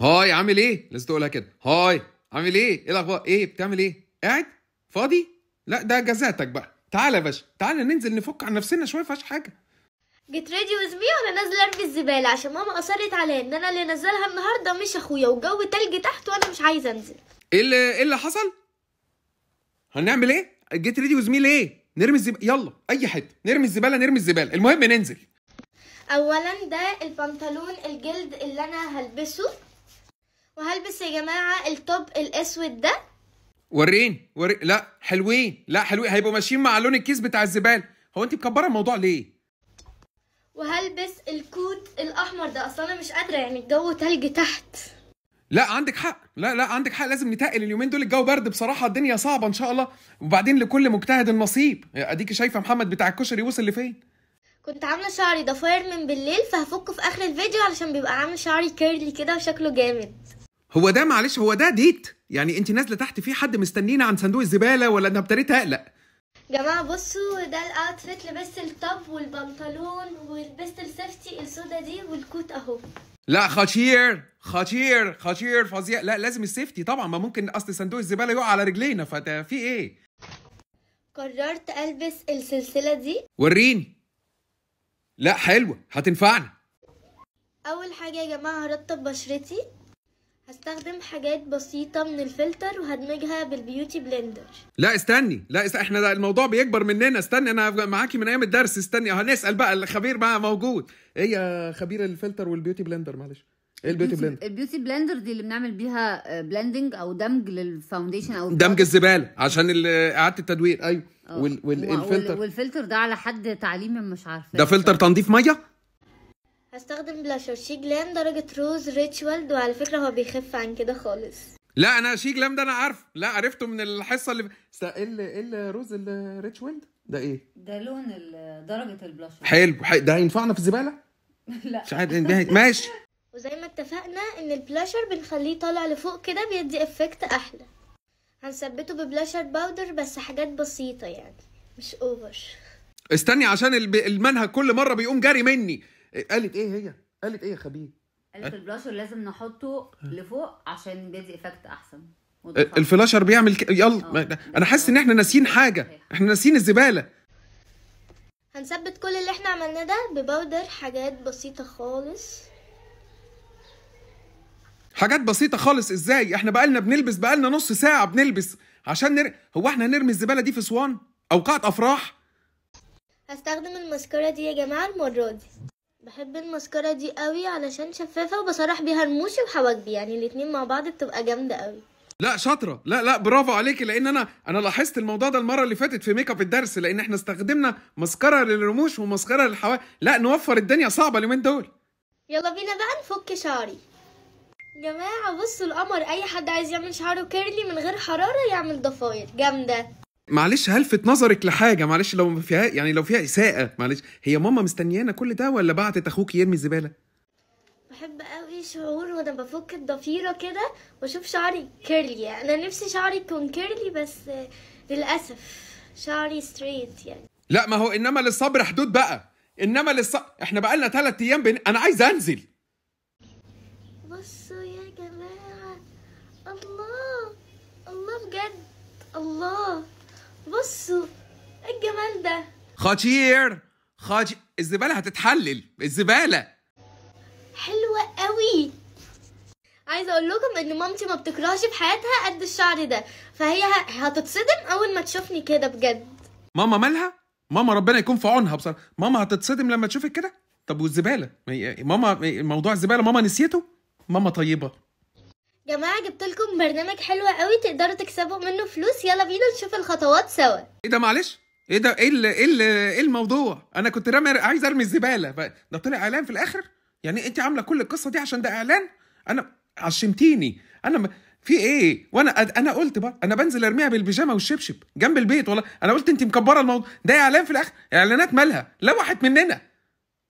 هاي عامل ايه؟ لازم تقولها كده. هاي عامل ايه؟ ايه الاخبار؟ ايه بتعمل ايه؟ قاعد؟ فاضي؟ لا ده جزاتك بقى. تعالى يا باشا، تعالى ننزل نفك عن نفسنا شويه، فيهاش حاجه. جيت ريدي ويز مي وانا نازله ارمي الزباله عشان ماما اصرت عليا ان انا اللي انزلها النهارده مش اخويا، والجو تلج تحت وانا مش عايزه انزل. ايه اللي حصل؟ هنعمل ايه؟ جيت ريدي ويز مي ليه؟ نرمي الزباله، يلا اي حته نرمي الزباله، المهم ننزل. اولا ده البنطلون الجلد اللي انا هلبسه، وهلبس يا جماعه التوب الاسود ده. وريني. لا حلوين، هيبقوا ماشيين مع لون الكيس بتاع الزباله. هو انت مكبره الموضوع ليه؟ وهلبس الكوت الاحمر ده، اصلا انا مش قادره يعني الجو تلج تحت. لا عندك حق، لا عندك حق، لازم نتقل اليومين دول، الجو برد بصراحه، الدنيا صعبه ان شاء الله. وبعدين لكل مجتهد النصيب، اديكي شايفه محمد بتاع الكشري وصل لفين. كنت عامله شعري ضفاير من بالليل، فهفكه في اخر الفيديو علشان بيبقى عامل شعري كيرلي كده وشكله جامد. هو ده معلش، هو ده ديت يعني؟ انت نازله تحت في حد مستنينا عن صندوق الزباله ولا انا ابتديت اقلق؟ جماعه بصوا، ده الاوتفيت، لبست التوب والبنطلون ولبست السيفتي السودا دي والكوت اهو. لا خطير فظيع. لا لازم السيفتي طبعا، ما ممكن اصل صندوق الزباله يقع على رجلينا، في ايه؟ قررت البس السلسله دي. وريني. لا حلوه هتنفعنا. اول حاجه يا جماعه هرطب بشرتي، هستخدم حاجات بسيطه من الفلتر وهدمجها بالبيوتي بلندر. لا استني، احنا ده الموضوع بيكبر مننا. استني، انا معاكي من ايام الدرس. استني هنسال بقى الخبير بقى موجود. ايه يا خبير الفلتر والبيوتي بلندر؟ معلش ايه البيوتي بلندر؟ البيوتي بلندر دي اللي بنعمل بيها بلندنج او دمج للفاونديشن او دمج الزباله عشان اعاده التدوير. ايوه. والفلتر والفلتر ده على حد تعليمي مش عارفه، ده فلتر تنظيف ميه. هستخدم بلاشر شي جلام درجه روز ريتشوالد، وعلى فكره هو بيخف عن كده خالص. لا انا شي جلام ده انا عارف، لا عرفته من الحصه اللي ايه الروز الريتشوالد ده ايه؟ ده لون درجه البلاشر. حلو ده هينفعنا في الزباله؟ لا مش عارف. ماشي. وزي ما اتفقنا ان البلاشر بنخليه طالع لفوق كده، بيدي افكت احلى. هنثبته ببلاشر باودر بس حاجات بسيطه يعني مش اوفر. استني عشان المنهج كل مره بيقوم جاري مني. قالت ايه يا خبير؟ قالت البلاشر لازم نحطه لفوق عشان بيدي افكت احسن. الفلاشر بيعمل يلا. انا حاسس ان احنا ناسيين حاجه، احنا ناسيين الزباله. هنثبت كل اللي احنا عملناه ده بباودر، حاجات بسيطه خالص. حاجات بسيطه خالص ازاي؟ احنا بقالنا نص ساعه بنلبس عشان هو احنا هنرمي الزباله دي في اسوان او قاعه افراح؟ هستخدم الماسكارا دي يا جماعه المره دي. بحب الماسكارا دي قوي علشان شفافه وبصرح بيها رموشي وحواجبي، يعني الاتنين مع بعض بتبقى جامده قوي. لا شاطره، لا برافو عليكي، لان انا لاحظت الموضوع ده المره اللي فاتت في ميك اب الدرس، لان احنا استخدمنا ماسكارا للرموش وماسكارا للحواجب. لا نوفر، الدنيا صعبه اليومين دول. يلا بينا بقى نفك شعري. جماعه بصوا القمر، اي حد عايز يعمل شعره كيرلي من غير حراره يعمل ضفاير جامده. معلش هلفت نظرك لحاجه، معلش لو فيها يعني لو فيها اساءه، معلش هي ماما مستنيانا كل ده ولا بعتت اخوك يرمي الزباله؟ بحب قوي شعور وانا بفك الضفيره كده واشوف شعري كيرلي، يعني انا نفسي شعري يكون كيرلي بس للاسف شعري ستريت يعني. لا ما هو انما للصبر حدود بقى، احنا بقالنا 3 ايام انا عايز انزل. بصوا يا جماعه، الله بجد، الله بصوا ايه الجمال ده. خطير الزباله هتتحلل، الزباله حلوه قوي. عايزه اقول لكم ان مامتي ما بتكرهش في حياتها قد الشعر ده، فهي هتتصدم اول ما تشوفني كده بجد. ماما مالها؟ ماما ربنا يكون في عونها بصراحه، ماما هتتصدم لما تشوفك كده. طب والزباله؟ ماما موضوع الزباله ماما نسيته؟ ماما طيبه. جماعه جبت لكم برنامج حلو قوي تقدروا تكسبوا منه فلوس، يلا بينا نشوف الخطوات سوا. ايه ده معلش؟ ايه ده؟ ايه الموضوع؟ انا كنت عايز ارمي الزباله، ده طلع اعلان في الاخر؟ يعني انت عامله كل القصه دي عشان ده اعلان؟ انا عشمتيني. في ايه؟ انا قلت بقى انا بنزل ارميها بالبيجامه والشبشب جنب البيت، والله انا قلت انت مكبره الموضوع ده اعلان في الاخر. اعلانات مالها؟ لوحت مننا.